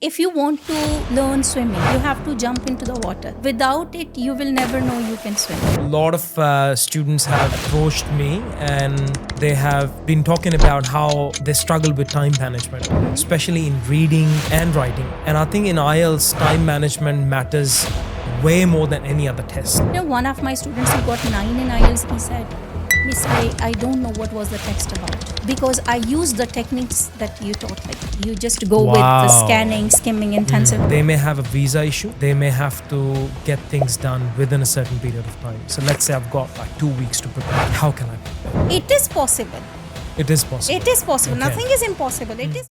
if you want to learn swimming, you have to jump into the water. Without it, you will never know you can swim. A lot of students have approached me and they have been talking about how they struggle with time management, especially in reading and writing. And I think in IELTS, time management matters way more than any other test. One of my students who got 9 in IELTS, he said, Miss, I don't know what was the text about, because I used the techniques that you taught. Like you just go with the scanning, skimming, intensive. They may have a visa issue. They may have to get things done within a certain period of time. So let's say I've got like 2 weeks to prepare. How can I prepare? It is possible. It is possible. It is possible. Okay. Nothing is impossible. It is.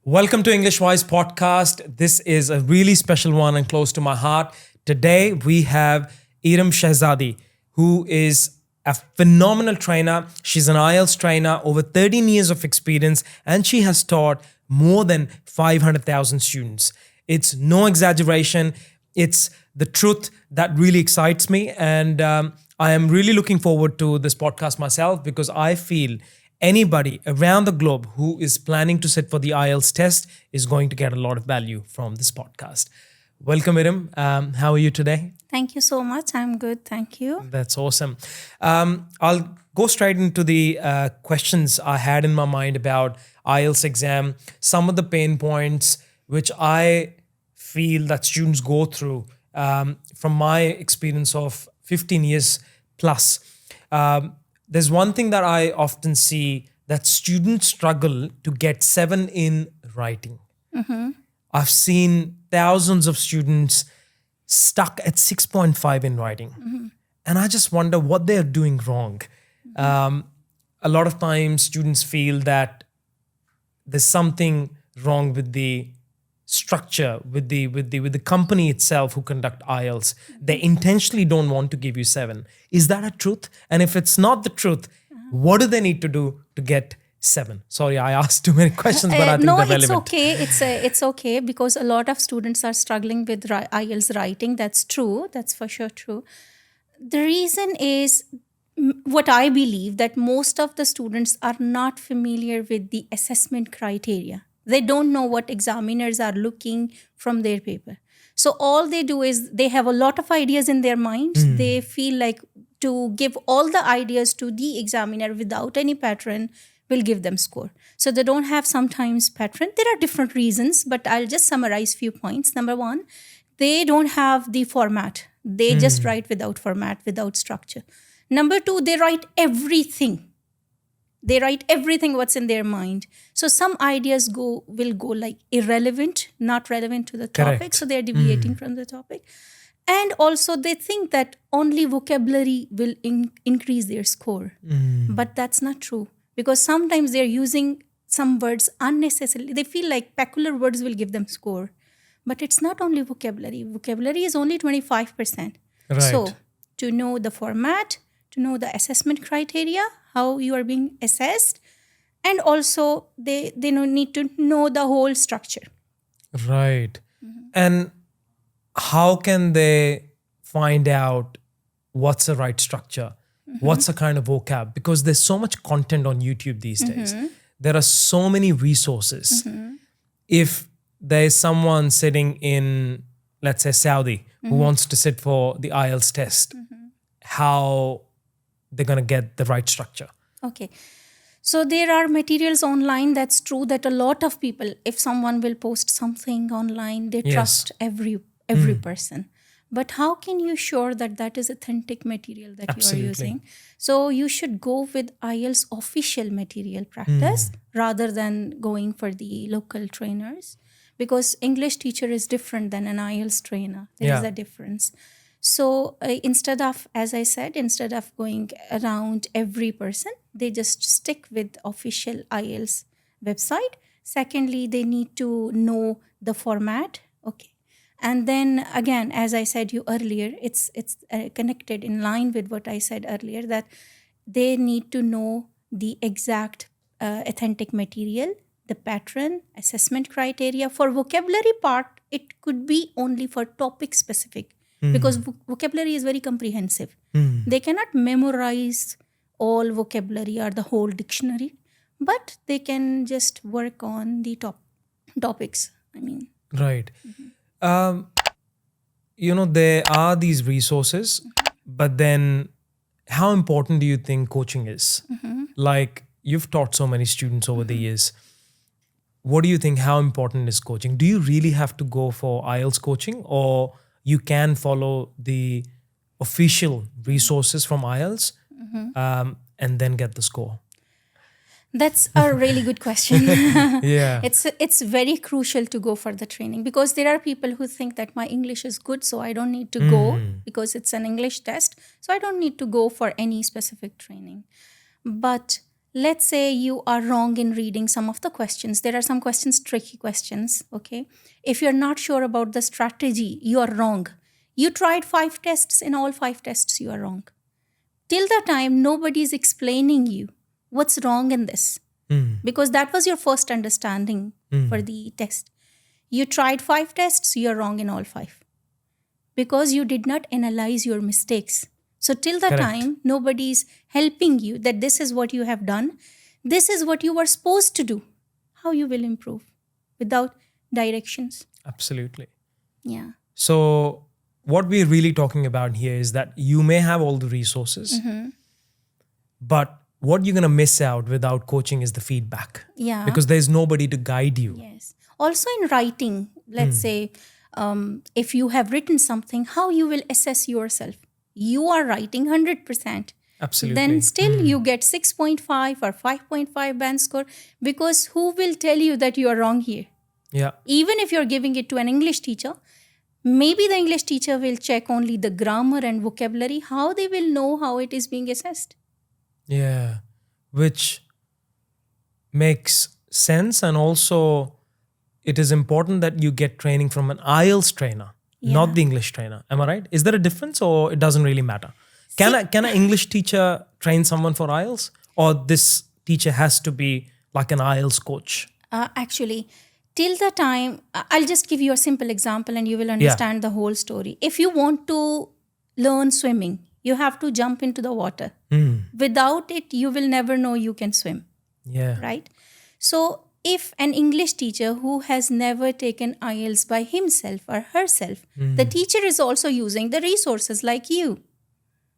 Welcome to Englishwise podcast. This is a really special one and close to my heart. Today we have Iram Shazadi, who is a phenomenal trainer. She's an IELTS trainer, over 13 years of experience, and she has taught more than 500,000 students. It's no exaggeration. It's the truth that really excites me. And I am really looking forward to this podcast myself, because I feel anybody around the globe who is planning to sit for the IELTS test is going to get a lot of value from this podcast. Welcome, Iram. How are you today? Thank you so much. I'm good. Thank you. That's awesome. I'll go straight into the questions I had in my mind about IELTS exam. Some of the pain points which I feel that students go through from my experience of 15 years plus. There's one thing that I often see, that students struggle to get 7 in writing. Mm-hmm. I've seen thousands of students stuck at 6.5 in writing. Mm-hmm. And I just wonder what they're doing wrong. Mm-hmm. A lot of times students feel that there's something wrong with the structure, with the company itself who conduct IELTS. They intentionally don't want to give you 7. Is that a truth? And if it's not the truth, what do they need to do to get 7? Sorry, I asked too many questions, but I think no, they're relevant. it's okay. It's okay, because a lot of students are struggling with IELTS writing. That's true. That's for sure true. The reason is what I believe, that most of the students are not familiar with the assessment criteria. They don't know what examiners are looking from their paper. So all they do is they have a lot of ideas in their mind. They feel like to give all the ideas to the examiner without any pattern will give them score. So they don't have sometimes pattern. There are different reasons, but I'll just summarize few points. Number one, they don't have the format. They just write without format, without structure. Number two, they write everything. They write everything what's in their mind. So some ideas will go like irrelevant, not relevant to the topic. Correct. So they're deviating from the topic. And also they think that only vocabulary will increase their score. But that's not true. Because sometimes they're using some words unnecessarily. They feel like peculiar words will give them score. But it's not only vocabulary. Vocabulary is only 25%. Right. So to know the format, to know the assessment criteria, how you are being assessed, and also they need to know the whole structure. Right. And how can they find out what's the right structure? What's the kind of vocab? Because there's so much content on YouTube these days. There are so many resources. If there's someone sitting in, let's say, Saudi, who wants to sit for the IELTS test, how they're going to get the right structure? Okay. So there are materials online. That's true that a lot of people, if someone will post something online, they trust every person. But how can you sure that that is authentic material that Absolutely. you are using? So you should go with IELTS official material practice rather than going for the local trainers, because English teacher is different than an IELTS trainer. There is a difference. So instead of going around every person, they just stick with official IELTS website. Secondly, they need to know the format. Okay. And then again, as I said you earlier, it's connected in line with what I said earlier, that they need to know the exact authentic material, the pattern, assessment criteria. For vocabulary part, it could be only for topic specific, because vocabulary is very comprehensive. They cannot memorize all vocabulary or the whole dictionary, but they can just work on the topics. Right. Um, there are these resources, but then how important do you think coaching is? Like, you've taught so many students over the years. What do you think? How important is coaching? Do you really have to go for IELTS coaching, or you can follow the official resources from IELTS and then get the score? That's a really good question. Yeah. It's very crucial to go for the training, because there are people who think that my English is good, so I don't need to go because it's an English test. So I don't need to go for any specific training. But let's say you are wrong in reading some of the questions. There are some questions, tricky questions, okay? If you're not sure about the strategy, you are wrong. You tried 5 tests, in all 5 tests you are wrong. Till the time nobody is explaining you what's wrong in this, because that was your first understanding for the test. You tried 5 tests, you're wrong in all 5, because you did not analyze your mistakes. So till the Correct. time nobody is helping you that this is what you have done, this is what you were supposed to do, how you will improve without directions? Absolutely. Yeah. So what we're really talking about here is that you may have all the resources, but what you're going to miss out without coaching is the feedback. Yeah. Because there's nobody to guide you. Yes. Also in writing, let's say, if you have written something, how you will assess yourself? You are writing 100%. Absolutely. Then still you get 6.5 or 5.5 band score, because who will tell you that you are wrong here? Yeah. Even if you're giving it to an English teacher, maybe the English teacher will check only the grammar and vocabulary. How they will know how it is being assessed? Yeah. Which makes sense. And also, it is important that you get training from an IELTS trainer, not the English trainer. Am I right? Is there a difference, or it doesn't really matter? Can an English teacher train someone for IELTS, or this teacher has to be like an IELTS coach? Actually, till the time, I'll just give you a simple example and you will understand the whole story. If you want to learn swimming, you have to jump into the water. Without it, you will never know you can swim. Yeah. Right? So if an English teacher who has never taken IELTS by himself or herself, the teacher is also using the resources like you,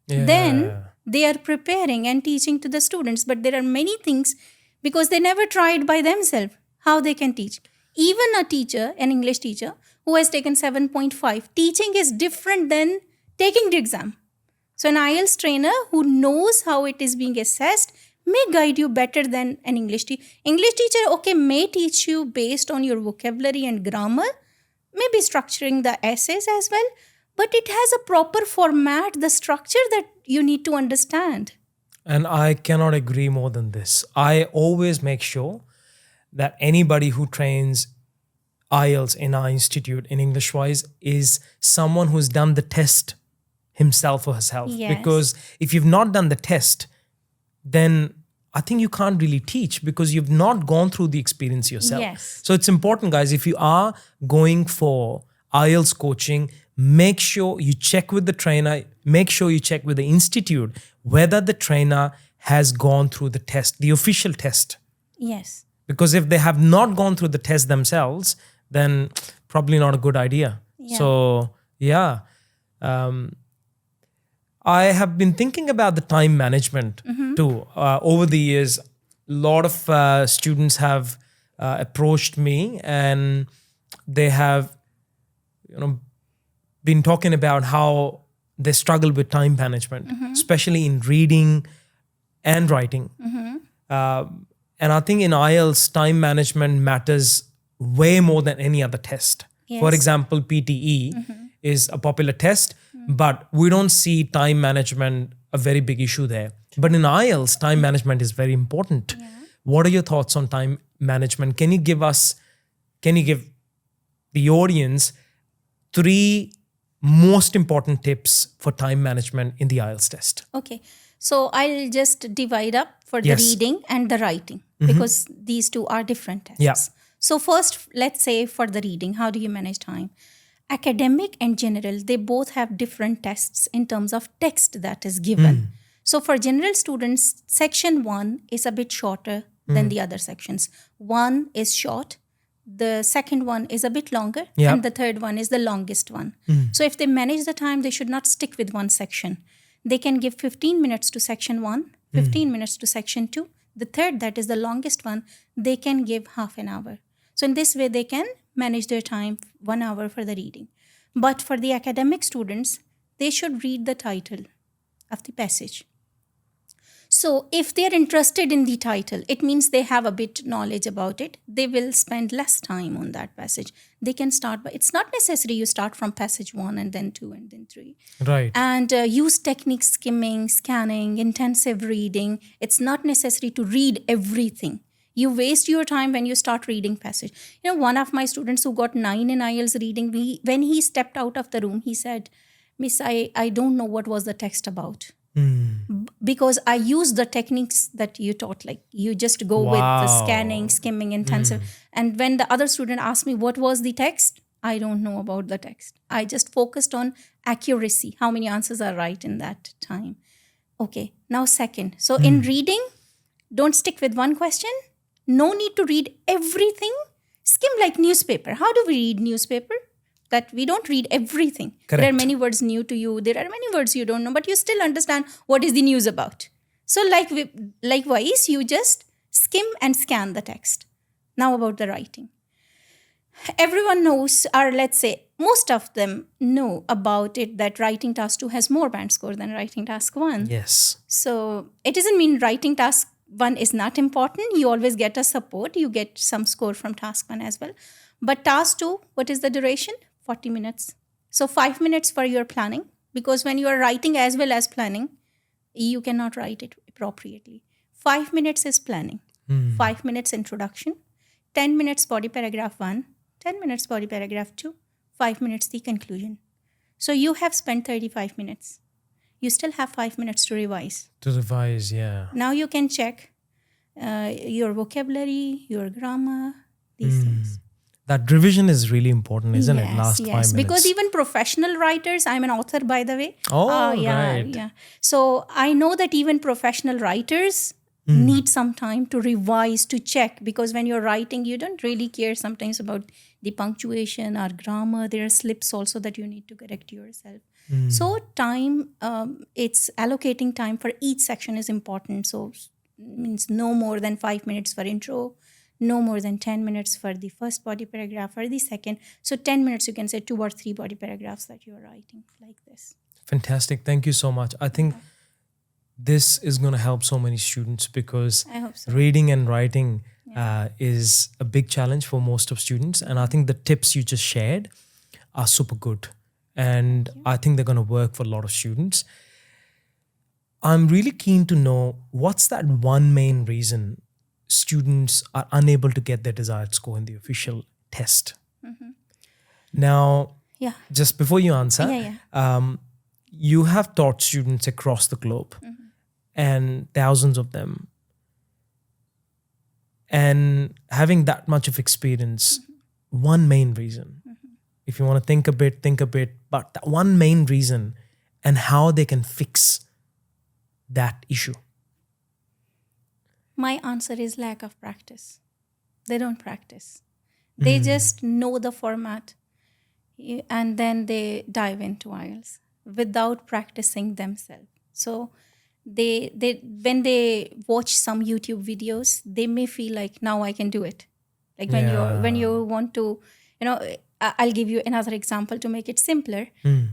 then they are preparing and teaching to the students. But there are many things, because they never tried by themselves, how they can teach. Even a teacher, an English teacher, who has taken 7.5, teaching is different than taking the exam. So an IELTS trainer who knows how it is being assessed may guide you better than an English teacher. English teacher, okay, may teach you based on your vocabulary and grammar, maybe structuring the essays as well, but it has a proper format, the structure that you need to understand. And I cannot agree more than this. I always make sure that anybody who trains IELTS in our institute in Englishwise is someone who's done the test himself or herself. Yes. Because if you've not done the test, then I think you can't really teach, because you've not gone through the experience yourself. Yes. So it's important, guys, if you are going for IELTS coaching, make sure you check with the trainer, make sure you check with the institute whether the trainer has gone through the test, the official test. Yes. Because if they have not gone through the test themselves, then probably not a good idea. Yeah. So, yeah. I have been thinking about the time management too. Over the years, a lot of students have approached me, and they have, been talking about how they struggle with time management, especially in reading and writing. And I think in IELTS, time management matters way more than any other test. Yes. For example, PTE is a popular test, but we don't see time management a very big issue there. But in IELTS, time management is very important. Yeah. What are your thoughts on time management? Can you give the audience 3 most important tips for time management in the IELTS test? Okay. So I'll just divide up for the Yes. reading and the writing, because these two are different tests. Yeah. So first, let's say for the reading, how do you manage time? Academic and general, they both have different tests in terms of text that is given. So for general students, section 1 is a bit shorter than the other sections. 1 is short, the second one is a bit longer, Yep. and the third one is the longest one. So if they manage the time, they should not stick with one section. They can give 15 minutes to section 1, 15 minutes to section 2. The third, that is the longest one, they can give half an hour. So in this way, they can manage their time 1 hour for the reading. But for the academic students, they should read the title of the passage. So if they're interested in the title, it means they have a bit knowledge about it. They will spend less time on that passage. They can start, but it's not necessary you start from passage 1 and then 2 and then 3. Right. And use techniques, skimming, scanning, intensive reading. It's not necessary to read everything. You waste your time when you start reading passage. You know, one of my students who got 9 in IELTS reading, when he stepped out of the room, he said, Miss, I don't know what was the text about. Because I use the techniques that you taught, like you just go with the scanning, skimming, intensive. And when the other student asked me what was the text, I don't know about the text. I just focused on accuracy, how many answers are right in that time. Okay, now second. So in reading, don't stick with one question. No need to read everything. Skim like newspaper. How do we read newspaper? That we don't read everything. Correct. There are many words new to you. There are many words you don't know, but you still understand what is the news about. So likewise, you just skim and scan the text. Now about the writing. Everyone knows, or let's say most of them know about it, that writing task 2 has more band score than writing task 1. Yes. So it doesn't mean writing task 1 is not important. You always get a support. You get some score from task 1 as well. But task 2, what is the duration? 40 minutes. So 5 minutes for your planning, because when you are writing as well as planning, you cannot write it appropriately. 5 minutes is planning. 5 minutes introduction. 10 minutes body paragraph 1. 10 minutes body paragraph 2. 5 minutes the conclusion. So you have spent 35 minutes. You still have 5 minutes to revise. To revise, yeah. Now you can check your vocabulary, your grammar, these things. That revision is really important, isn't it? Last 5 minutes. Because even professional writers, I'm an author, by the way. Oh, yeah, right. Yeah. So I know that even professional writers need some time to revise, to check, because when you're writing, you don't really care sometimes about the punctuation or grammar. There are slips also that you need to correct yourself. So time, it's allocating time for each section is important. So means no more than 5 minutes for intro, no more than 10 minutes for the first body paragraph or the second. So 10 minutes, you can say 2 or 3 body paragraphs that you're writing like this. Fantastic. Thank you so much. I think this is going to help so many students, because I hope so. reading and writing is a big challenge for most of students. And I think the tips you just shared are super good. And I think they're going to work for a lot of students. I'm really keen to know, what's that one main reason students are unable to get their desired score in the official test? Now, Yeah. just before you answer, Yeah. you have taught students across the globe, and thousands of them. And having that much of experience, one main reason, if you want to think a bit, but that one main reason and how they can fix that issue. My answer is lack of practice. They don't practice. They just know the format and then they dive into IELTS without practicing themselves. So they when they watch some YouTube videos, they may feel like, now I can do it. Like when you want to, I'll give you another example to make it simpler.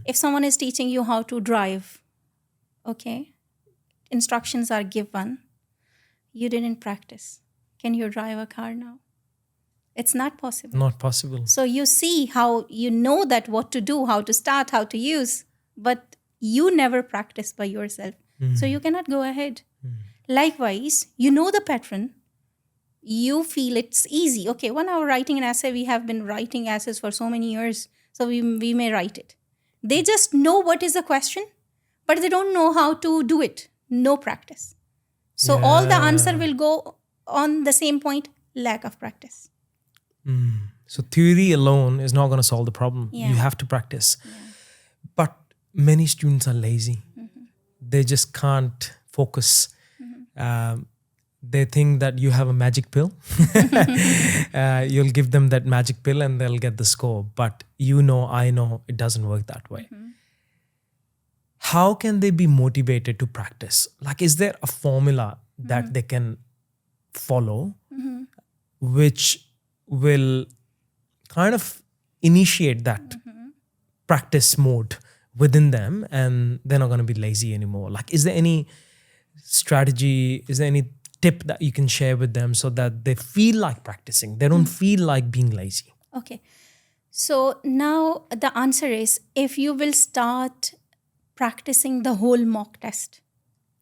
If someone is teaching you how to drive, okay, instructions are given, you didn't practice. Can you drive a car now? It's not possible. Not possible. So you see how you know that what to do, how to start, how to use, but you never practice by yourself. So you cannot go ahead. Likewise, you know the pattern. You feel it's easy. Okay, 1 hour writing an essay, we have been writing essays for so many years, so we may write it. They just know what is the question, but they don't know how to do it. No practice. So all the answer will go on the same point, lack of practice. So theory alone is not going to solve the problem. Yeah. You have to practice. But many students are lazy. They just can't focus. they think that you have a magic pill. You'll give them that magic pill and they'll get the score. But I know it doesn't work that way. How can they be motivated to practice? Like, is there a formula that they can follow which will kind of initiate that practice mode within them and they're not going to be lazy anymore? Like, is there any strategy, is there any tip that you can share with them so that they feel like practicing, they don't feel like being lazy? Okay. So now the answer is, if you will start practicing the whole mock test,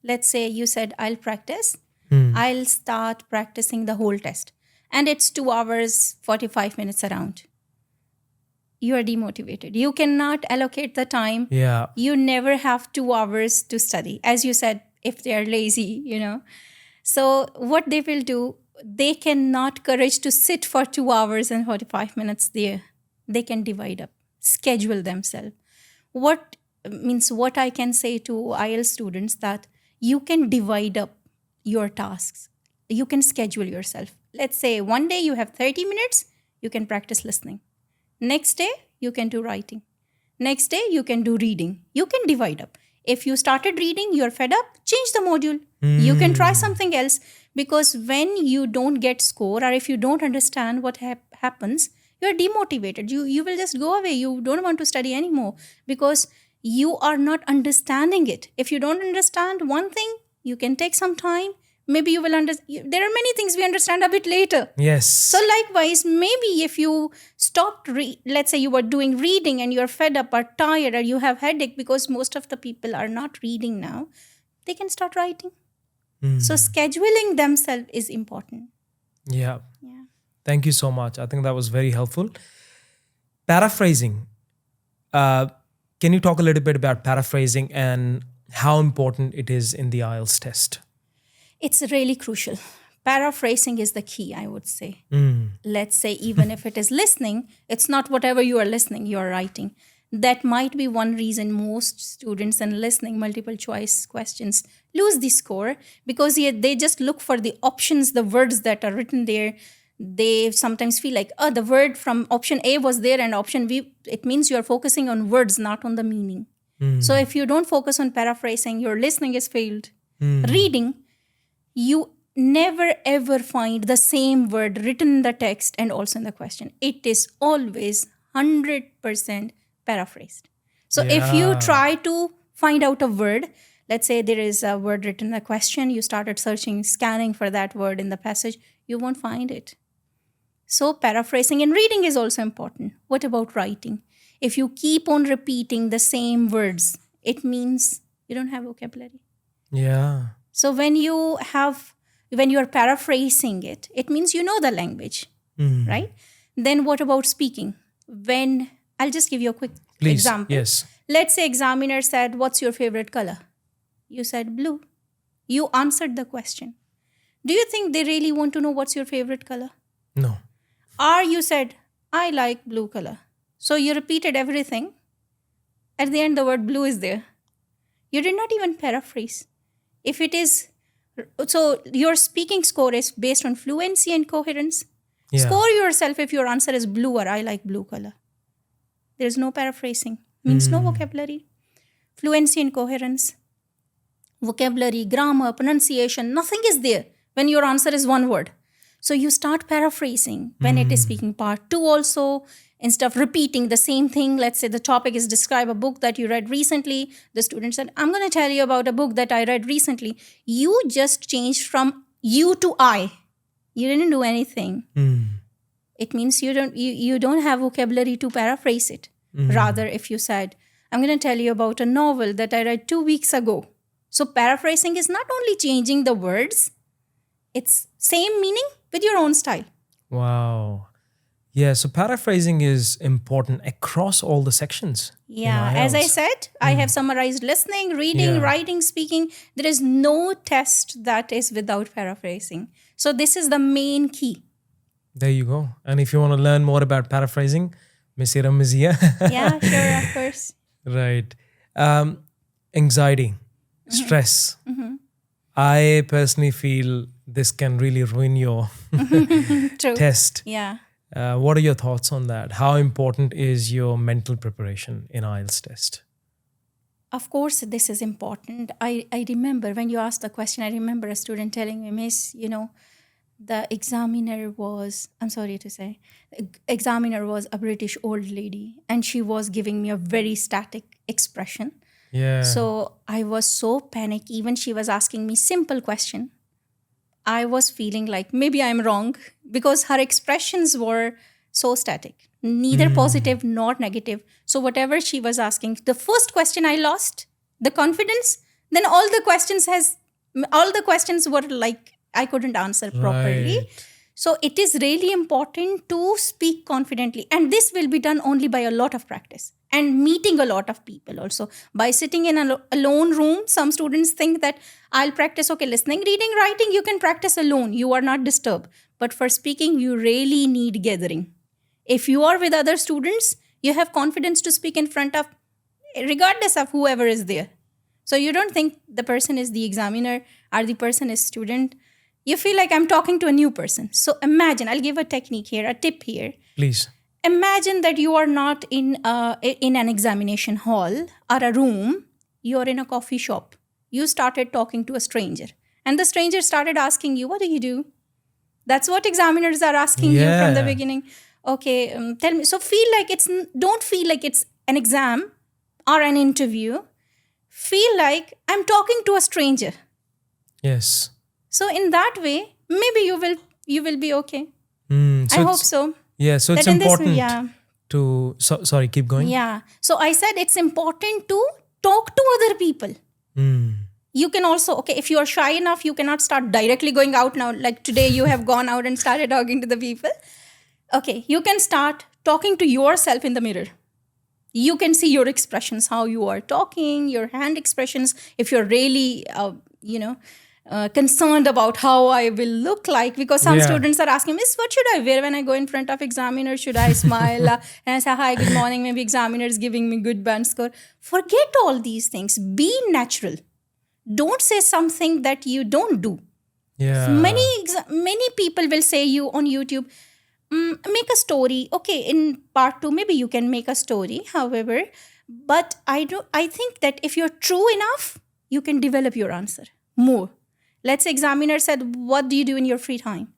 let's say you said, I'll practice, I'll start practicing the whole test, and it's 2 hours, 45 minutes around. You are demotivated. You cannot allocate the time. Yeah. You never have 2 hours to study. As you said, if they are lazy, So what they will do, they cannot courage to sit for 2 hours and 45 minutes there. They can divide up, schedule themselves. What I can say to IELTS students, that you can divide up your tasks. You can schedule yourself. Let's say one day you have 30 minutes, you can practice listening. Next day, you can do writing. Next day, you can do reading. You can divide up. If you started reading, you're fed up, change the module. You can try something else, because when you don't get score, or if you don't understand what happens, you're demotivated. You will just go away. You don't want to study anymore because you are not understanding it. If you don't understand one thing, you can take some time. Maybe you will understand. There are many things we understand a bit later. Yes. So likewise, maybe if you stopped, let's say you were doing reading and you're fed up or tired or you have headache, because most of the people are not reading now, they can start writing. So scheduling themselves is important. Yeah. Yeah. Thank you so much. I think that was very helpful. Paraphrasing. Can you talk a little bit about paraphrasing and how important it is in the IELTS test? It's really crucial. Paraphrasing is the key, I would say. Let's say even if it is listening, it's not whatever you are listening, you are writing. That might be one reason most students in listening multiple choice questions lose the score, because they just look for the options, the words that are written there. They sometimes feel like, the word from option A was there and option B. It means you are focusing on words, not on the meaning. So if you don't focus on paraphrasing, your listening is failed. Reading, you never ever find the same word written in the text and also in the question. It is always 100% paraphrased. So if you try to find out a word, let's say there is a word written in the question, you started searching, scanning for that word in the passage, you won't find it. So paraphrasing in reading is also important. What about writing? If you keep on repeating the same words, it means you don't have vocabulary. Yeah. So when you are paraphrasing it, it means you know the language, right? Then what about speaking? I'll just give you a quick example. Yes. Let's say examiner said, what's your favorite color? You said blue. You answered the question. Do you think they really want to know what's your favorite color? No. Or you said, I like blue color. So you repeated everything. At the end, the word blue is there. You did not even paraphrase. If it is, so your speaking score is based on fluency and coherence. Yeah. Score yourself if your answer is blue or I like blue color. There's no paraphrasing. Means no vocabulary. Fluency and coherence. Vocabulary, grammar, pronunciation, nothing is there when your answer is one word. So you start paraphrasing when it is speaking part 2 also. Instead of repeating the same thing, let's say the topic is describe a book that you read recently. The student said, I'm going to tell you about a book that I read recently. You just changed from you to I. You didn't do anything. It means you don't have vocabulary to paraphrase it. Rather, if you said, I'm going to tell you about a novel that I read 2 weeks ago. So paraphrasing is not only changing the words, it's same meaning with your own style. Wow. Yeah, so paraphrasing is important across all the sections. Yeah, as I said, I have summarized listening, reading, writing, speaking. There is no test that is without paraphrasing. So this is the main key. There you go. And if you want to learn more about paraphrasing, Miss Iram is here. Yeah, sure, of course. Right. Anxiety, stress. I personally feel this can really ruin your True. test. Yeah. What are your thoughts on that? How important is your mental preparation in IELTS test? Of course, this is important. I remember when you asked the question, I remember a student telling me, Miss, the examiner was, I'm sorry to say, examiner was a British old lady and she was giving me a very static expression. Yeah. So I was so panicked. Even she was asking me simple question. I was feeling like maybe I'm wrong because her expressions were so static, neither positive nor negative. So whatever she was asking, the first question I lost, the confidence, then all the questions were like I couldn't answer properly. Right. So it is really important to speak confidently. And this will be done only by a lot of practice and meeting a lot of people also. By sitting in a alone room, some students think that I'll practice, okay, listening, reading, writing, you can practice alone. You are not disturbed. But for speaking, you really need gathering. If you are with other students, you have confidence to speak in front of, regardless of whoever is there. So you don't think the person is the examiner or the person is student. You feel like I'm talking to a new person. So imagine, I'll give a technique here, a tip here. Please. Imagine that you are not in an examination hall or a room. You're in a coffee shop. You started talking to a stranger. And the stranger started asking you, what do you do? That's what examiners are asking you from the beginning. Okay, tell me. So don't feel like it's an exam or an interview. Feel like I'm talking to a stranger. Yes. So in that way, maybe you will be okay. So I hope so. Yeah, so it's That in this- important yeah. to... sorry, keep going. Yeah. So I said it's important to talk to other people. You can also, okay, if you are shy enough, you cannot start directly going out now. Like today, you have gone out and started talking to the people. Okay, you can start talking to yourself in the mirror. You can see your expressions, how you are talking, your hand expressions. If you're really, concerned about how I will look like, because some students are asking, Miss, what should I wear when I go in front of examiner? Should I smile? And I say, hi, good morning. Maybe examiner is giving me good band score. Forget all these things. Be natural. Don't say something that you don't do. Yeah. Many people will say you on YouTube, make a story. Okay, in part 2, maybe you can make a story. However, but I think that if you're true enough, you can develop your answer more. Let's say examiner said, what do you do in your free time?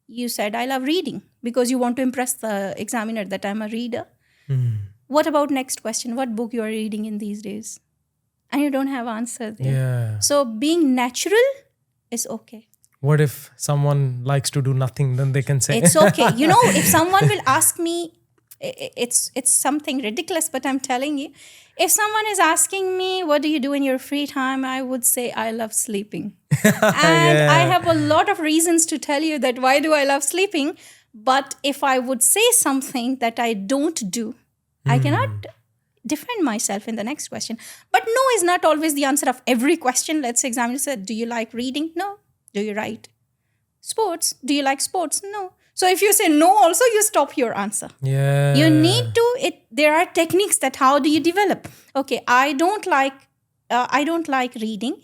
You said, I love reading, because you want to impress the examiner that I'm a reader. What about next question? What book you are reading in these days? And you don't have answer there. Yeah. So being natural is okay. What if someone likes to do nothing? Then they can say... It's okay. If someone will ask me, it's something ridiculous, but I'm telling you, if someone is asking me, what do you do in your free time? I would say, I love sleeping. And I have a lot of reasons to tell you that why do I love sleeping. But if I would say something that I don't do, I cannot defend myself in the next question. But no is not always the answer of every question. Let's say examiner said, do you like reading? No. Do you write? Sports? Do you like sports? No. So if you say no also, you stop your answer. Yeah. You need to, there are techniques that how do you develop? Okay, I don't like reading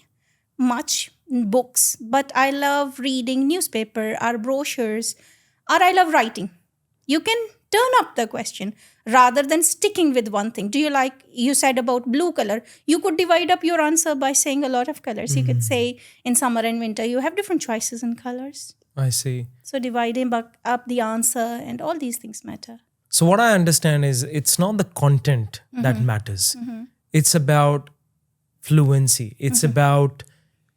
much books, but I love reading newspaper or brochures, or I love writing. You can turn up the question rather than sticking with one thing. Do you like, you said about blue color, you could divide up your answer by saying a lot of colors. You could say in summer and winter, you have different choices in colors. I see. So dividing up the answer and all these things matter. So what I understand is it's not the content that matters. It's about fluency. It's about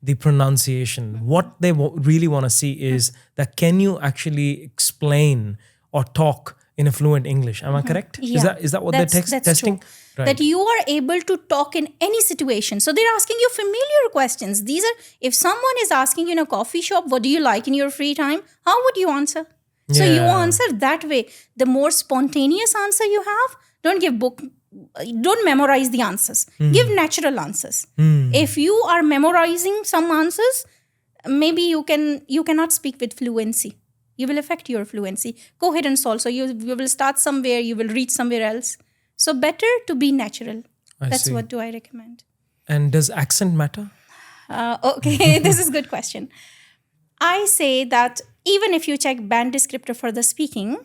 the pronunciation. What they really want to see is that can you actually explain or talk in a fluent English? Am I correct? Yeah. Is that what they're testing? True. Right. That you are able to talk in any situation. So they're asking you familiar questions. These are, if someone is asking you in a coffee shop, what do you like in your free time? How would you answer? So you answer that way. The more spontaneous answer you have, don't memorize the answers. Give natural answers. If you are memorizing some answers, maybe you cannot speak with fluency. You will affect your fluency. Coherence also. You will start somewhere, you will reach somewhere else. So better to be natural. That's see. what do I recommend. And does accent matter? Okay, this is a good question. I say that even if you check band descriptor for the speaking,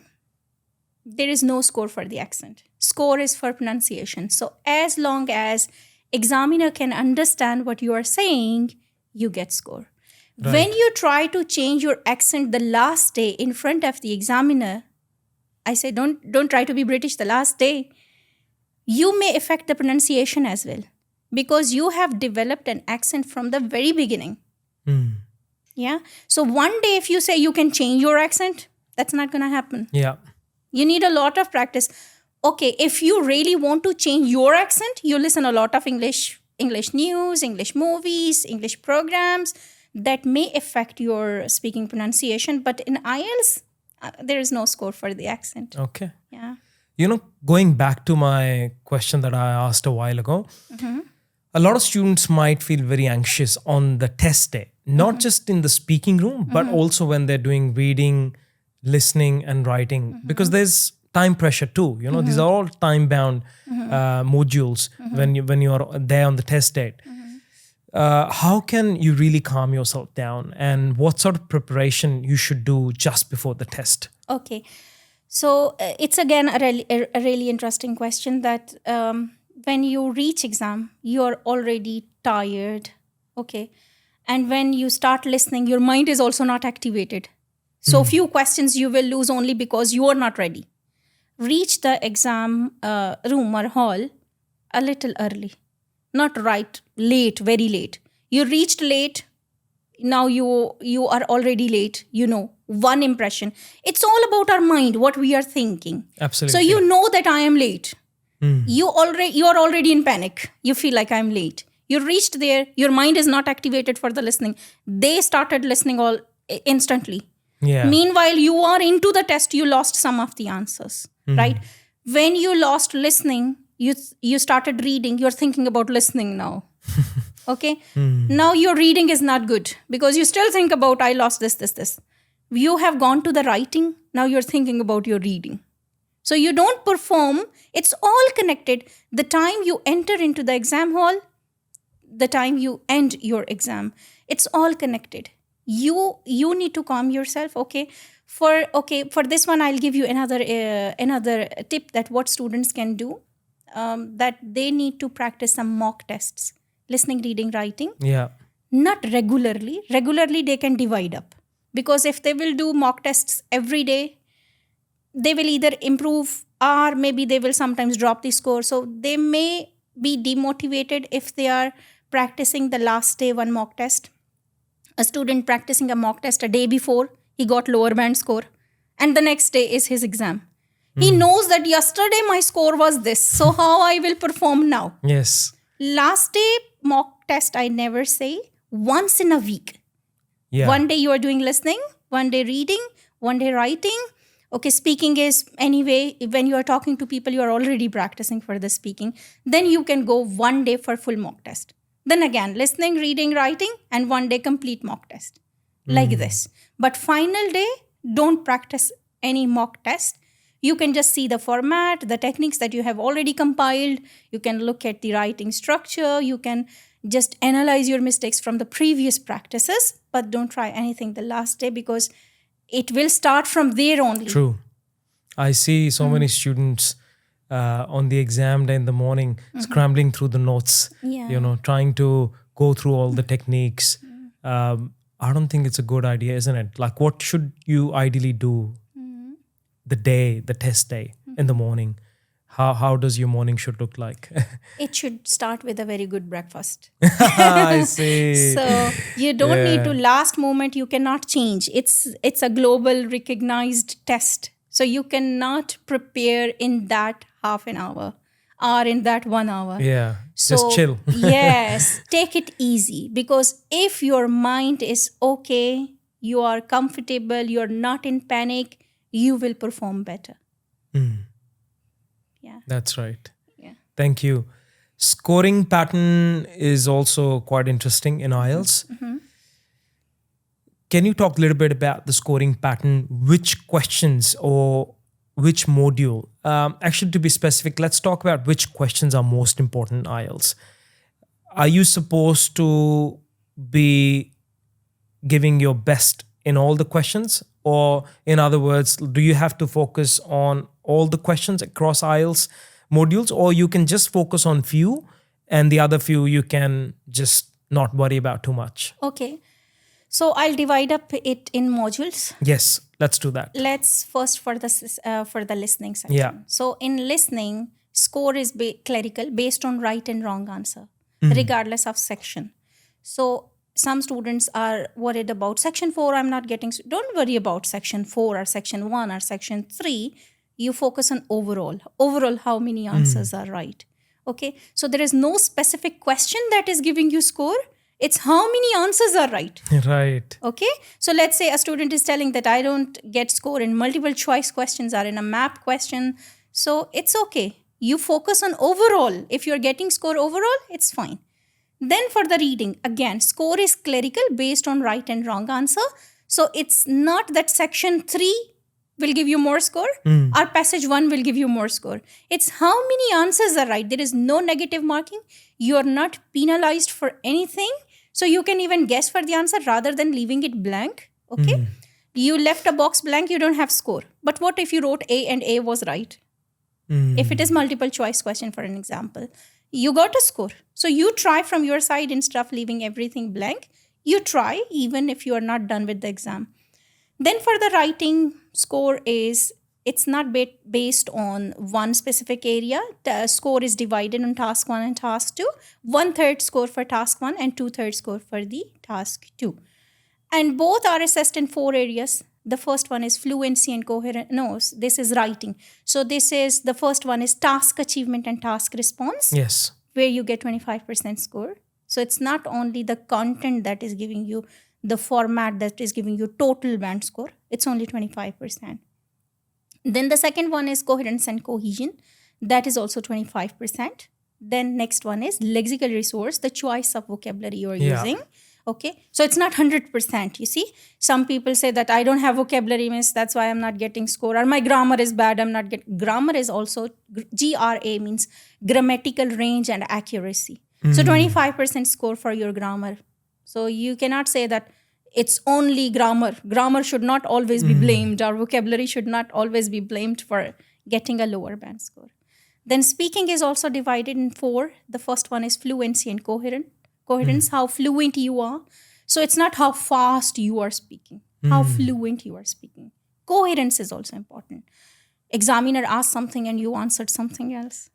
there is no score for the accent. Score is for pronunciation. So as long as examiner can understand what you are saying, you get score. Right. When you try to change your accent the last day in front of the examiner, I say don't try to be British the last day. You may affect the pronunciation as well because you have developed an accent from the very beginning. Yeah. So one day if you say you can change your accent, that's not going to happen. Yeah. You need a lot of practice. Okay, if you really want to change your accent, you listen a lot of English news, English movies, English programs that may affect your speaking pronunciation. But in IELTS, there is no score for the accent. Okay. Yeah. Going back to my question that I asked a while ago, a lot of students might feel very anxious on the test day, not just in the speaking room, but also when they're doing reading, listening, and writing, because there's time pressure too. These are all time-bound modules when you are there on the test date. How can you really calm yourself down, and what sort of preparation you should do just before the test? Okay. So it's again a really interesting question that when you reach exam, you're already tired. Okay. And when you start listening, your mind is also not activated. So few questions you will lose only because you are not ready. Reach the exam room or hall a little early. Not right, late, very late. You reached late. Now you are already late. One impression. It's all about our mind, what we are thinking. Absolutely. So you know that I am late. You are already in panic. You feel like I'm late. You reached there. Your mind is not activated for the listening. They started listening all instantly. Yeah. Meanwhile, you are into the test. You lost some of the answers, right? When you lost listening, you started reading. You're thinking about listening now. Okay. Now your reading is not good because you still think about I lost this. You have gone to the writing. Now you're thinking about your reading. So you don't perform. It's all connected. The time you enter into the exam hall, the time you end your exam, it's all connected. You need to calm yourself. Okay. For this one, I'll give you another tip that what students can do. That they need to practice some mock tests, listening, reading, writing. Yeah. Not regularly. Regularly, they can divide up. Because if they will do mock tests every day, they will either improve or maybe they will sometimes drop the score. So they may be demotivated if they are practicing the last day one mock test. A student practicing a mock test a day before, he got lower band score. And the next day is his exam. He knows that yesterday my score was this. So how I will perform now? Yes. Last day mock test, I never say. Once in a week. Yeah. One day you are doing listening, one day reading, one day writing. Okay, speaking is anyway, when you are talking to people, you are already practicing for the speaking. Then you can go one day for full mock test. Then again, listening, reading, writing, and one day complete mock test. Like this. But final day, don't practice any mock test. You can just see the format, the techniques that you have already compiled. You can look at the writing structure. You can just analyze your mistakes from the previous practices, but don't try anything the last day because it will start from there only. True. I see so many students on the exam day in the morning scrambling through the notes, Yeah. trying to go through all the techniques. I don't think it's a good idea, isn't it? Like, what should you ideally do the test day in the morning? How does your morning should look like? It should start with a very good breakfast. I see. So you don't need to last moment. You cannot change. It's a global recognized test. So you cannot prepare in that half an hour or in that 1 hour. Yeah. So, just chill. Yes, take it easy because if your mind is okay, you are comfortable, you're not in panic, you will perform better. Yeah. That's right. Yeah. Thank you. Scoring pattern is also quite interesting in IELTS. Can you talk a little bit about the scoring pattern? Which questions or which module? Actually, to be specific, let's talk about which questions are most important in IELTS. Are you supposed to be giving your best in all the questions? Or in other words, do you have to focus on all the questions across IELTS modules, or you can just focus on few and the other few you can just not worry about too much? Okay. So I'll divide up it in modules. Yes, let's do that. Let's first for the listening section. Yeah. So in listening, score is clerical based on right and wrong answer, regardless of section. So some students are worried about section 4, I'm not getting. Don't worry about section 4 or section 1 or section 3. You focus on overall. Overall, how many answers are right. Okay. So there is no specific question that is giving you score. It's how many answers are right. Right. Okay. So let's say a student is telling that I don't get score in multiple choice questions or in a map question. So it's okay. You focus on overall. If you're getting score overall, it's fine. Then for the reading, again, score is clerical based on right and wrong answer. So it's not that section 3 will give you more score or passage 1 will give you more score. It's how many answers are right. There is no negative marking. You are not penalized for anything. So you can even guess for the answer rather than leaving it blank. Okay. You left a box blank, you don't have score. But what if you wrote A and A was right? If it is multiple choice question, for an example, you got a score. So you try from your side instead of leaving everything blank. You try even if you are not done with the exam. Then for the writing, score is, it's not based on one specific area. The score is divided on task 1 and task 2. 1/3 score for task 1 and 2/3 score for the task 2. And both are assessed in 4 areas. The first one is fluency and coherence. No, this is writing. So the first one is task achievement and task response. Yes. Where you get 25% score. So it's not only the content that is giving you, the format that is giving you total band score. It's only 25%. Then the second one is coherence and cohesion. That is also 25%. Then next one is lexical resource, the choice of vocabulary you are using. Okay. So it's not 100%. You see, some people say that I don't have vocabulary, means that's why I'm not getting score, or my grammar is bad, I'm not getting. Grammar is also, GRA means grammatical range and accuracy. So 25% score for your grammar. So you cannot say that it's only grammar. Grammar should not always be blamed, or vocabulary should not always be blamed for getting a lower band score. Then speaking is also divided in 4. The first one is fluency and coherence, how fluent you are. So it's not how fast you are speaking, how fluent you are speaking. Coherence is also important. Examiner asked something and you answered something else.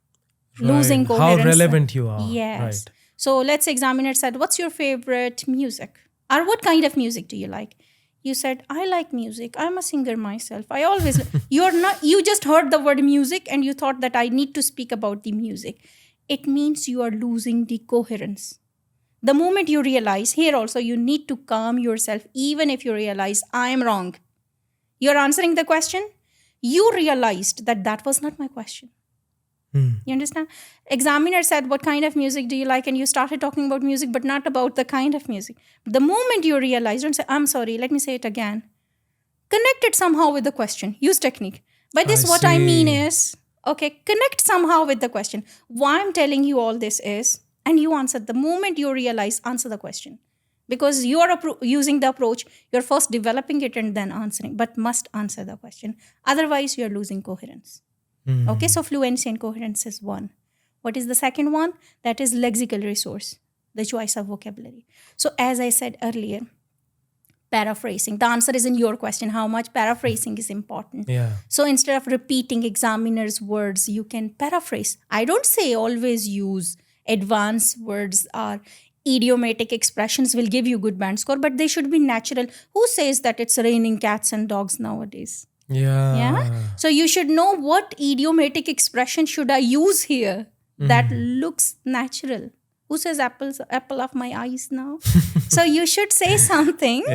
Right. Losing coherence. How relevant you are. Yes. Right. So let's say examiner said, what's your favorite music? Or what kind of music do you like? You said, I like music. I'm a singer myself. I always, you just heard the word music and you thought that I need to speak about the music. It means you are losing the coherence. The moment you realize, here also you need to calm yourself, even if you realize I am wrong. You're answering the question. You realized that that was not my question. You understand? Examiner said, what kind of music do you like? And you started talking about music, but not about the kind of music. The moment you realize, don't say, I'm sorry, let me say it again. Connect it somehow with the question. Use technique. By this, what I mean is, okay, connect somehow with the question. Why I'm telling you all this is, and you answer. The moment you realize, answer the question. Because you are using the approach, you're first developing it and then answering, but must answer the question. Otherwise, you're losing coherence. Okay, so fluency and coherence is one. What is the second one? That is lexical resource, the choice of vocabulary. So as I said earlier, paraphrasing. The answer is in your question, how much paraphrasing is important. Yeah. So instead of repeating examiner's words, you can paraphrase. I don't say always use advanced words or idiomatic expressions will give you good band score, but they should be natural. Who says that it's raining cats and dogs nowadays? Yeah. So you should know what idiomatic expression should I use here that looks natural. Who says apple of my eyes now? So you should say something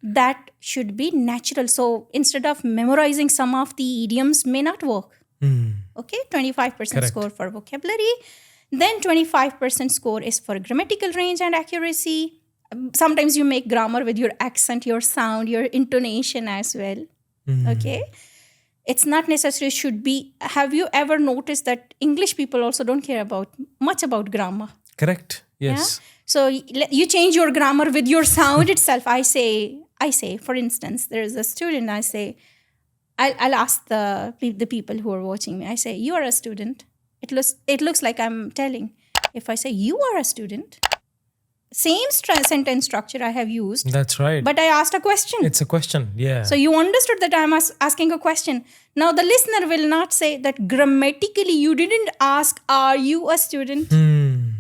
that should be natural. So instead of memorizing some of the idioms may not work. Okay, 25% score for vocabulary. Then 25% score is for grammatical range and accuracy. Sometimes you make grammar with your accent, your sound, your intonation as well. Okay. It's not necessary should be. Have you ever noticed that English people also don't care much about grammar? Correct. Yeah. Yes. So you change your grammar with your sound itself. I say, for instance, there is a student. I say, I'll ask the people who are watching me. I say, you are a student. It looks like I'm telling. If I say you are a student, same sentence structure I have used, That's right. but I asked a question. It's a question. Yeah. So you understood that I'm asking a question. Now the listener will not say that grammatically you didn't ask, are you a student?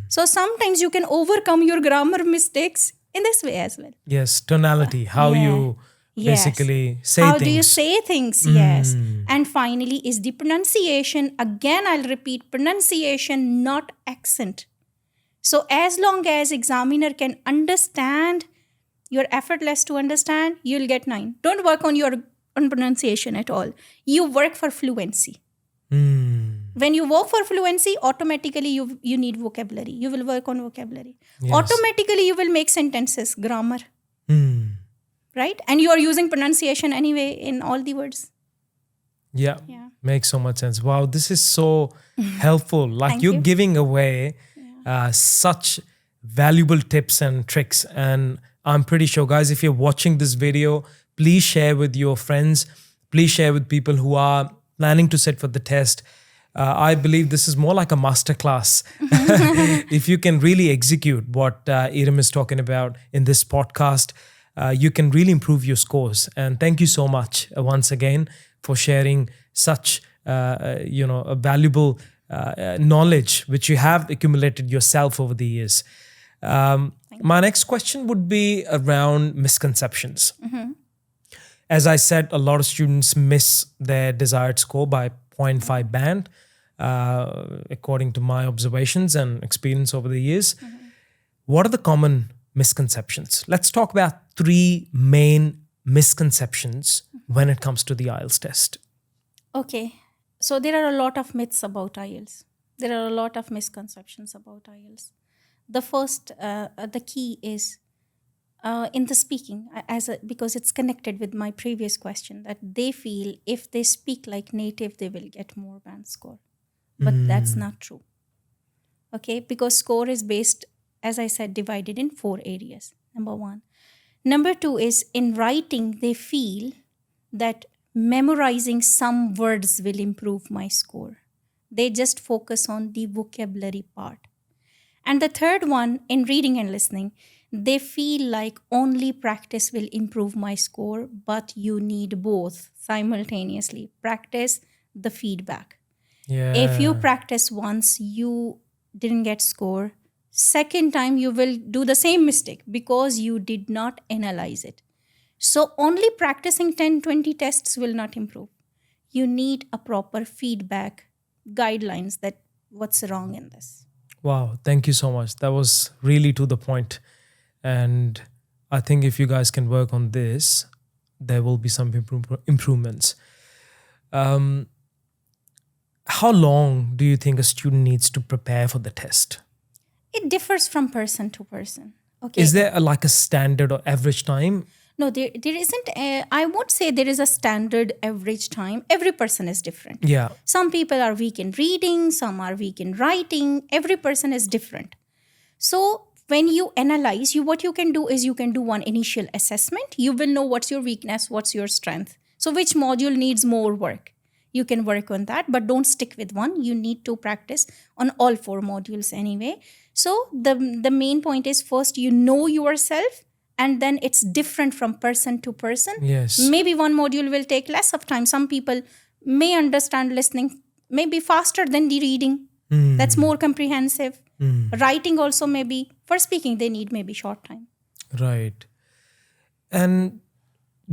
So sometimes you can overcome your grammar mistakes in this way as well. Yes. Tonality. How you basically say How things. do you say things? Yes. And finally is the pronunciation. Again, I'll repeat, pronunciation, not accent. So as long as examiner can understand, you're effortless to understand, you'll get 9. Don't work on your pronunciation at all. You work for fluency. When you work for fluency, automatically you need vocabulary. You will work on vocabulary. Yes. Automatically you will make sentences, grammar. Right? And you are using pronunciation anyway in all the words. Yeah. Yeah. Makes so much sense. Wow, this is so helpful. Like Thank you're you. giving away such valuable tips and tricks. And I'm pretty sure, guys, if you're watching this video, please share with your friends. Please share with people who are planning to sit for the test. I believe this is more like a masterclass. If you can really execute what Iram is talking about in this podcast, you can really improve your scores. And thank you so much once again for sharing such a valuable knowledge which you have accumulated yourself over the years. My next question would be around misconceptions. As I said, a lot of students miss their desired score by 0.5 band, according to my observations and experience over the years. What are the common misconceptions? Let's talk about 3 main misconceptions when it comes to the IELTS test. Okay. So there are a lot of myths about IELTS. There are a lot of misconceptions about IELTS. The first, the key is in the speaking, because it's connected with my previous question, that they feel if they speak like native, they will get more band score. But that's not true. Okay, because score is based, as I said, divided in 4 areas. Number 1. Number 2 is in writing, they feel that memorizing some words will improve my score. They just focus on the vocabulary part. And the third one, in reading and listening, they feel like only practice will improve my score, but you need both simultaneously. Practice the feedback. Yeah. If you practice once, you didn't get score. Second time, you will do the same mistake because you did not analyze it. So only practicing 10, 20 tests will not improve. You need a proper feedback, guidelines that what's wrong in this. Wow, thank you so much. That was really to the point. And I think if you guys can work on this, there will be some improvements. How long do you think a student needs to prepare for the test? It differs from person to person. Okay. Is there like a standard or average time? No, there isn't. I won't say there is a standard average time. Every person is different. Yeah. Some people are weak in reading, some are weak in writing. Every person is different. So when you analyze, what you can do is you can do one initial assessment. You will know what's your weakness, what's your strength. So which module needs more work. You can work on that, but don't stick with one. You need to practice on all 4 modules anyway. So the main point is first you know yourself, and then it's different from person to person. Yes. Maybe one module will take less of time. Some people may understand listening maybe faster than the reading. That's more comprehensive. Writing also maybe. For speaking, they need maybe short time. Right. And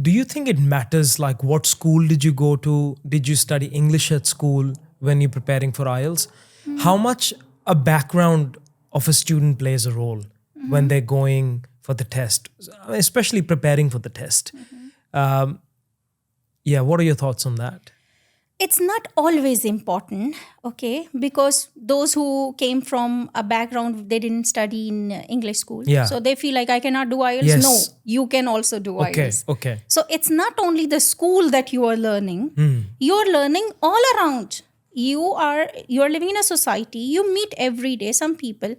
do you think it matters like what school did you go to? Did you study English at school when you're preparing for IELTS? How much a background of a student plays a role when they're going for the test, especially preparing for the test? What are your thoughts on that? It's not always important, okay? Because those who came from a background, they didn't study in English school. Yeah. So they feel like I cannot do IELTS. Yes. No, you can also do IELTS. Okay. So it's not only the school that you are learning. You're learning all around. You are living in a society. You meet every day some people.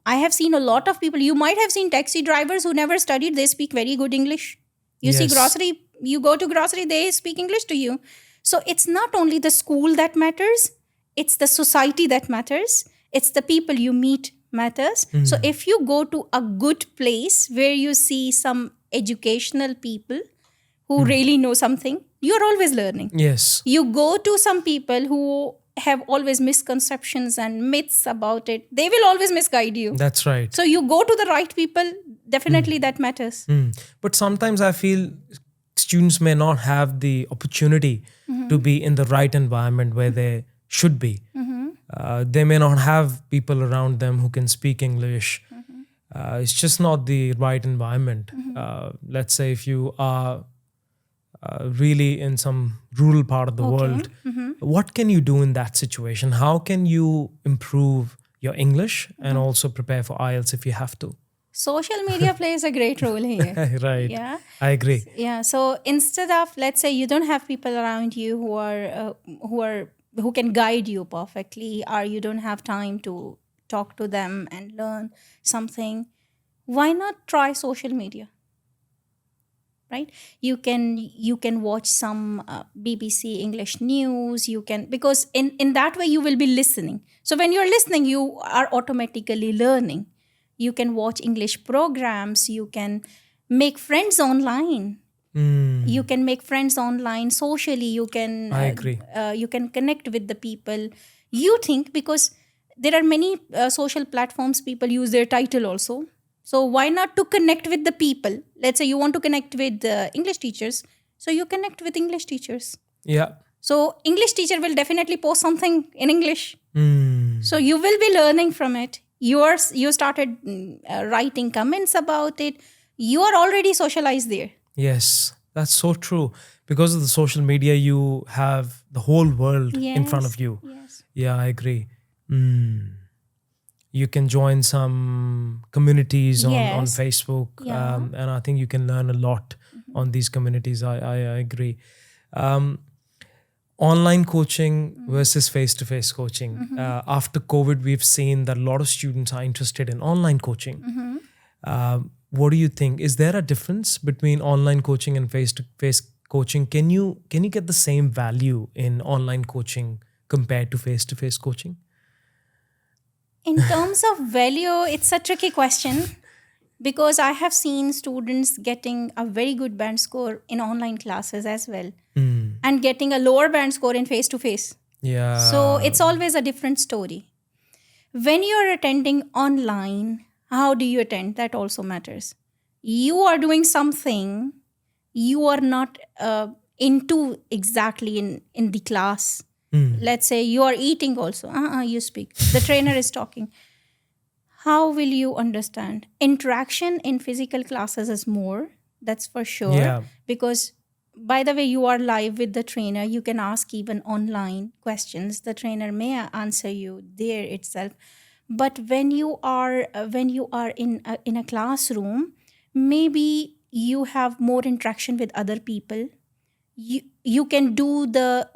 I have seen a lot of people. You might have seen taxi drivers who never studied, they speak very good English. You see Yes. grocery, you go to grocery, they speak English to you. So it's not only the school that matters, it's the society that matters. It's the people you meet matters. So if you go to a good place where you see some educational people who really know something, you're always learning. Yes. You go to some people who have always misconceptions and myths about it, they will always misguide you. That's right. So you go to the right people, definitely that matters. But sometimes I feel students may not have the opportunity to be in the right environment where they should be. They may not have people around them who can speak English. It's just not the right environment. Let's say if you are really in some rural part of the world, what can you do in that situation? How can you improve your English and also prepare for IELTS if you have to? Social media plays a great role here. Right. Yeah. I agree. Yeah. So instead of, let's say you don't have people around you who can guide you perfectly, or you don't have time to talk to them and learn something, why not try social media? Right? You can watch some BBC English news. You can, because in that way you will be listening. So when you're listening, you are automatically learning. You can watch English programs. You can make friends online. You can make friends online socially. You can I agree. you can connect with the people you think, because there are many social platforms people use their title also. So why not to connect with the people? Let's say you want to connect with English teachers, so you connect with English teachers. Yeah. So English teacher will definitely post something in English. So you will be learning from it. You started writing comments about it. You are already socialized there. Yes, that's so true. Because of the social media, you have the whole world in front of you. Yes. Yeah, I agree. You can join some communities on Yes. Facebook, Yeah. and I think you can learn a lot on these communities. I agree. Online coaching versus face-to-face coaching. After COVID, we've seen that a lot of students are interested in online coaching. What do you think? Is there a difference between online coaching and face-to-face coaching? Can you get the same value in online coaching compared to face-to-face coaching? In terms of value, it's a tricky question, because I have seen students getting a very good band score in online classes as well, and getting a lower band score in face to face. Yeah. So it's always a different story. When you're attending online, how do you attend? That also matters. You are doing something you are not into exactly in the class. Let's say you are eating also. You speak. The trainer is talking. How will you understand? Interaction in physical classes is more. That's for sure. Yeah. Because by the way, you are live with the trainer. You can ask even online questions. The trainer may answer you there itself. But when you are in a classroom, maybe you have more interaction with other people. You can do the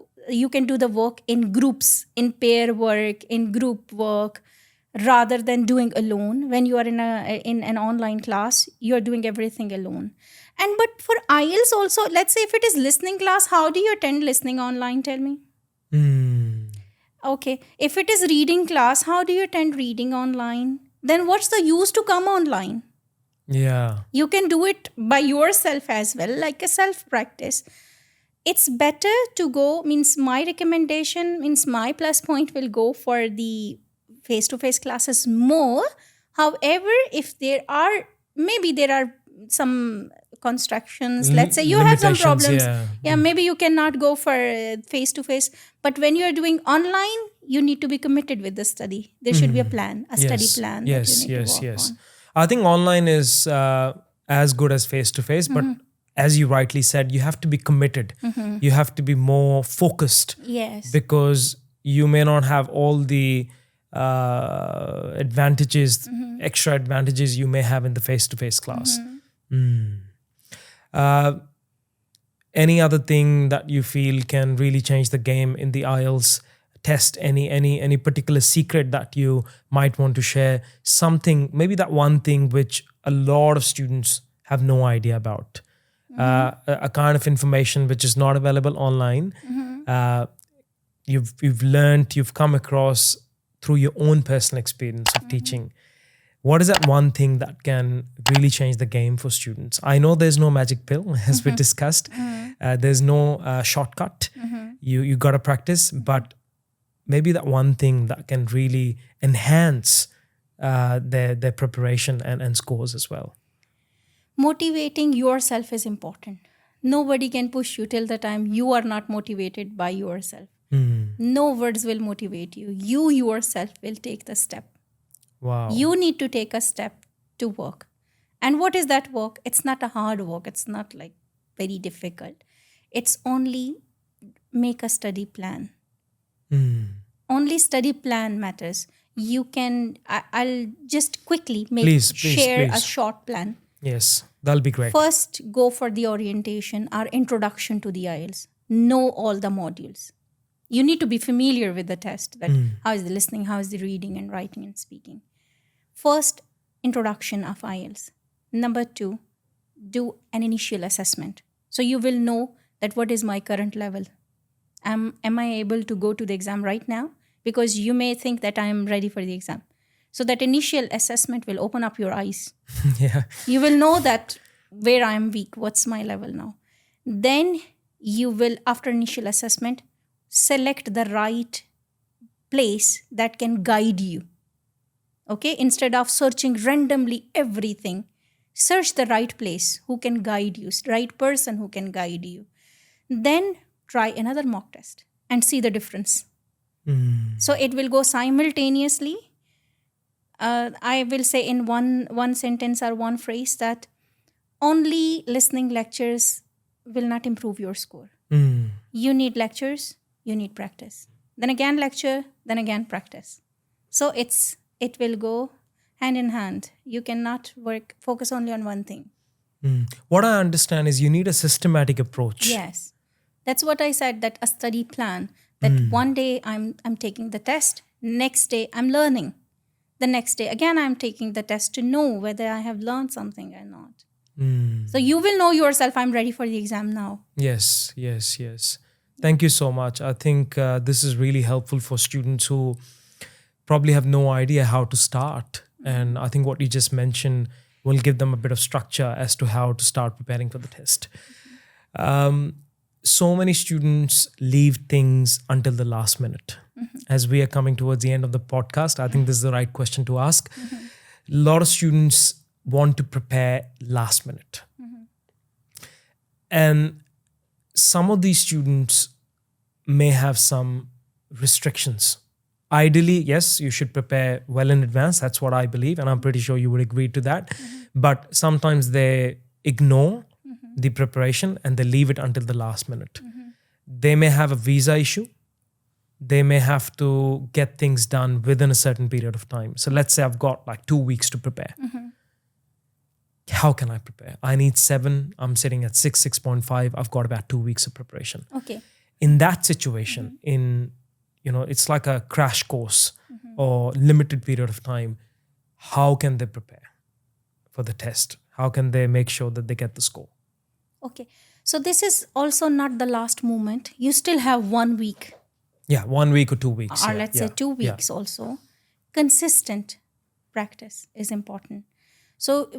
work in groups, in pair work, in group work, rather than doing alone. When you are in an online class, you're doing everything alone. And but for IELTS also, let's say if it is listening class, how do you attend listening online? Tell me. Okay, if it is reading class, how do you attend reading online? Then what's the use to come online? Yeah. You can do it by yourself as well, like a self practice. It's better to go, means my recommendation, means my plus point will go for the face to face classes more. However, if there are some constructions, let's say you have some Limitations, problems, yeah. maybe you cannot go for face to face, but when you're doing online, you need to be committed with the study. There should be a plan, a study plan that you need to work on. I think online is as good as face to face, but as you rightly said, you have to be committed. You have to be more focused. Yes. Because you may not have all the advantages, extra advantages you may have in the face to face class. Any other thing that you feel can really change the game in the IELTS test, any particular secret that you might want to share, something, maybe that one thing which a lot of students have no idea about, a kind of information which is not available online, you've learned, you've come across through your own personal experience of teaching. What is that one thing that can really change the game for students? I know there's no magic pill, as we discussed. There's no shortcut. You got to practice, but maybe that one thing that can really enhance their preparation and scores as well. Motivating yourself is important. Nobody can push you till the time you are not motivated by yourself. No words will motivate you. You yourself will take the step. Wow. You need to take a step to work. And what is that work? It's not a hard work. It's not like very difficult. It's only make a study plan. Only study plan matters. You can, I'll just quickly share a short plan. Yes, that'll be great. First, go for the orientation or introduction to the IELTS. Know all the modules. You need to be familiar with the test. That how is the listening, how is the reading and writing and speaking. First, introduction of IELTS. Number 2, do an initial assessment. So you will know that what is my current level. Am I able to go to the exam right now? Because you may think that I am ready for the exam. So that initial assessment will open up your eyes. Yeah. You will know that where I am weak, what's my level now. Then you will, after initial assessment, select the right place that can guide you. Okay? Instead of searching randomly everything, search the right place who can guide you, right person who can guide you. Then try another mock test and see the difference. So it will go simultaneously. I will say in one sentence or one phrase that only listening lectures will not improve your score. You need lectures, you need practice. Then again lecture, then again practice. So it will go hand in hand. You cannot focus only on one thing. What I understand is you need a systematic approach. Yes. That's what I said, that a study plan. That one day I'm taking the test, next day I'm learning. The next day again I'm taking the test to know whether I have learned something or not. So you will know yourself, I'm ready for the exam now. Yes. Thank you so much. I think this is really helpful for students who probably have no idea how to start. And I think what you just mentioned will give them a bit of structure as to how to start preparing for the test. So many students leave things until the last minute. As we are coming towards the end of the podcast, I think this is the right question to ask. A lot of students want to prepare last minute. And some of these students may have some restrictions. Ideally, yes, you should prepare well in advance. That's what I believe. And I'm pretty sure you would agree to that. But sometimes they ignore the preparation and they leave it until the last minute. They may have a visa issue. They may have to get things done within a certain period of time. So let's say I've got like 2 weeks to prepare. How can I prepare? I need 7. I'm sitting at 6.5. I've got about 2 weeks of preparation. Okay. In that situation, it's like a crash course or limited period of time. How can they prepare for the test? How can they make sure that they get the score? Okay. So this is also not the last moment. You still have 1 week. Yeah, 1 week or 2 weeks. Or let's say 2 weeks also. Consistent practice is important. So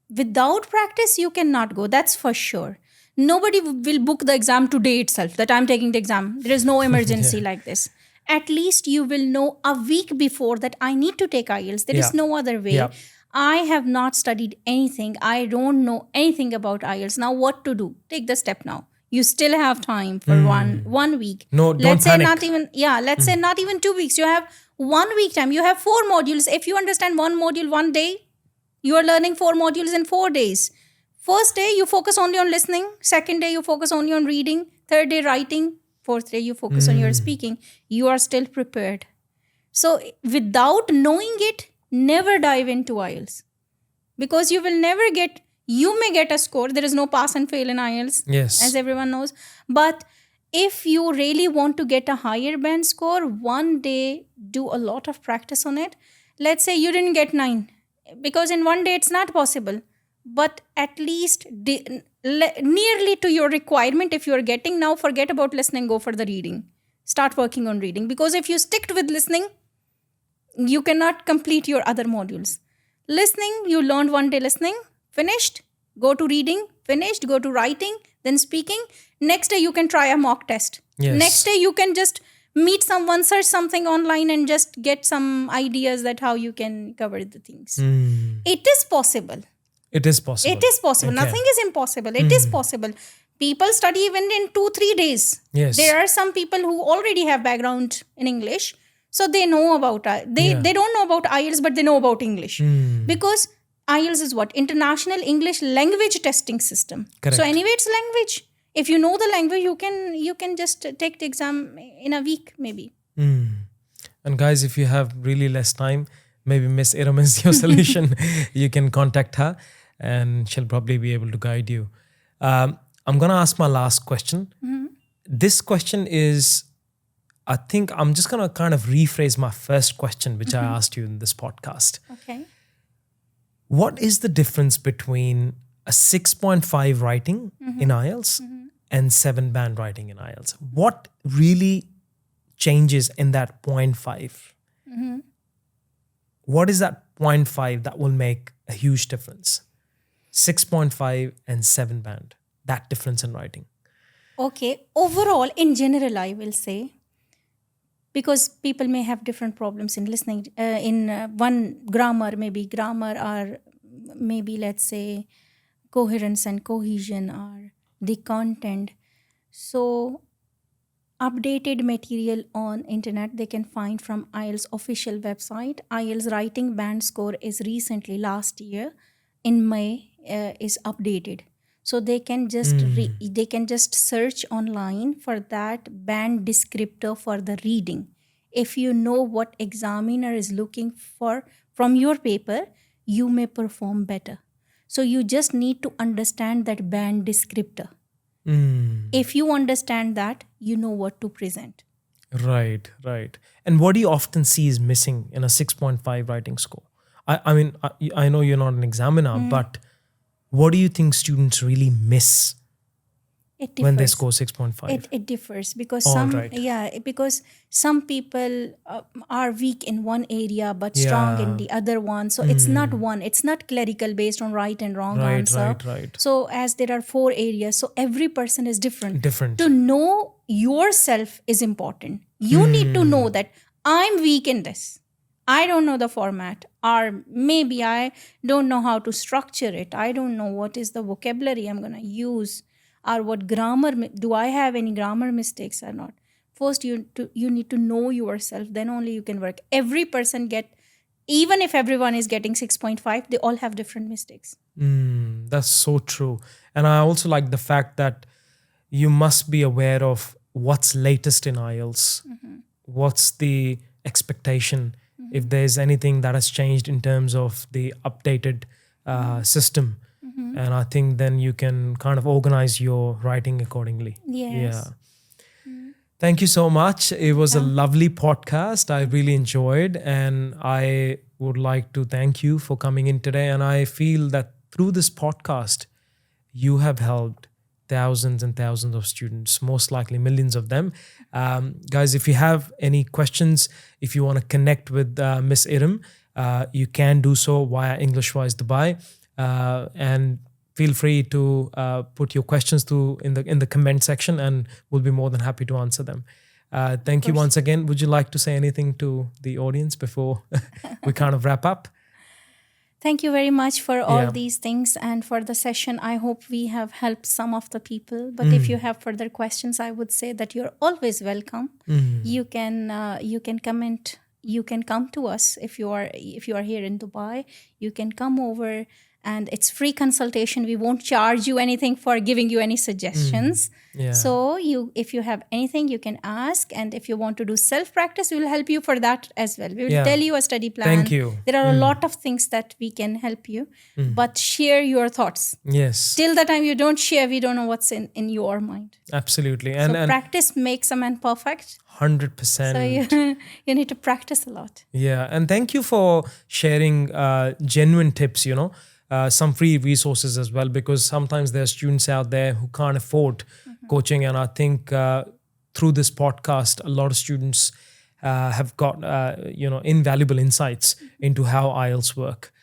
without practice, you cannot go. That's for sure. Nobody will book the exam today itself, that I'm taking the exam. There is no emergency like this. At least you will know a week before that I need to take IELTS. There is no other way. I have not studied anything. I don't know anything about IELTS. Now what to do? Take the step now. You still have time for one week. No, don't panic. Let's say not even 2 weeks. You have 1 week time. You have 4 modules. If you understand one module one day, you are learning 4 modules in 4 days. First day, you focus only on listening. Second day, you focus only on reading. Third day, writing. Fourth day, you focus on your speaking. You are still prepared. So without knowing it, never dive into IELTS. Because you may get a score. There is no pass and fail in IELTS, yes, as everyone knows. But if you really want to get a higher band score, one day do a lot of practice on it. Let's say you didn't get 9, because in one day it's not possible, but at least nearly to your requirement. If you're getting, now forget about listening, go for the reading, start working on reading, because if you stick with listening, you cannot complete your other modules. Listening, you learned one day listening, finished, go to reading, finished, go to writing, then speaking. Next day you can try a mock test. Yes. Next day you can just meet someone, search something online, and just get some ideas that how you can cover the things. It is possible. It is possible. It is possible. Okay. Nothing is impossible. It is possible. People study even in 2-3 days. Yes. There are some people who already have background in English, so they know about they don't know about IELTS, but they know about English, because IELTS is what? International English Language Testing System. Correct. So anyway, it's language. If you know the language, you can just take the exam in a week, maybe. And guys, if you have really less time, maybe Miss Iram is your solution. You can contact her and she'll probably be able to guide you. I'm going to ask my last question. This question is, I think I'm just going to kind of rephrase my first question, which I asked you in this podcast. Okay. What is the difference between a 6.5 writing in IELTS and 7 band writing in IELTS? What really changes in that 0.5? What is that 0.5 that will make a huge difference? 6.5 and 7 band, that difference in writing. Okay. Overall, in general, I will say, because people may have different problems in listening, one grammar, or maybe let's say coherence and cohesion, or the content. So updated material on internet they can find from IELTS official website. IELTS writing band score is recently, last year in May, is updated. So they can just they can just search online for that band descriptor for the reading. If you know what examiner is looking for from your paper, you may perform better. So you just need to understand that band descriptor. If you understand that, you know what to present. Right. And what do you often see is missing in a 6.5 writing score? I mean, I know you're not an examiner, but what do you think students really miss It differs. when they score 6.5? It differs, because because some people are weak in one area but strong in the other one. So it's not one. It's not clerical based on right and wrong answer. Right. So as there are 4 areas, so every person is different. To know yourself is important. You need to know that I'm weak in this. I don't know the format, or maybe I don't know how to structure it. I don't know what is the vocabulary I'm going to use, or what grammar, do I have any grammar mistakes or not. First, you need to know yourself, then only you can work. Every person even if everyone is getting 6.5, they all have different mistakes. That's so true. And I also like the fact that you must be aware of what's latest in IELTS, what's the expectation, if there's anything that has changed in terms of the updated system. And I think then you can kind of organize your writing accordingly. Yes. Thank you so much. It was a lovely podcast. I really enjoyed, and I would like to thank you for coming in today. And I feel that through this podcast, you have helped thousands and thousands of students, most likely millions of them. Guys, if you have any questions, if you want to connect with Miss Iram, you can do so via Englishwise Dubai. And feel free to put your questions in the comment section, and we'll be more than happy to answer them. Thank you once again. Would you like to say anything to the audience before we kind of wrap up? Thank you very much for all these things and for the session. I hope we have helped some of the people. But if you have further questions, I would say that you're always welcome. You can comment. You can come to us if you are here in Dubai. You can come over and it's free consultation. We won't charge you anything for giving you any suggestions. Yeah. So if you have anything, you can ask. And if you want to do self-practice, we will help you for that as well. We will Yeah. tell you a study plan. Thank you. There are a lot of things that we can help you, but share your thoughts. Yes. Till the time you don't share, we don't know what's in your mind. Absolutely. So And practice makes a man perfect. 100%. So you need to practice a lot. Yeah, and thank you for sharing genuine tips, some free resources as well, because sometimes there are students out there who can't afford coaching. And I think through this podcast, a lot of students have got, invaluable insights into how IELTS work.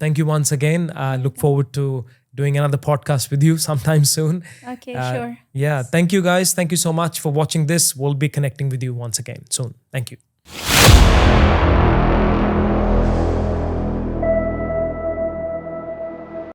Thank you once again. I look forward to doing another podcast with you sometime soon. Okay, sure. Yeah, thank you guys. Thank you so much for watching this. We'll be connecting with you once again soon. Thank you.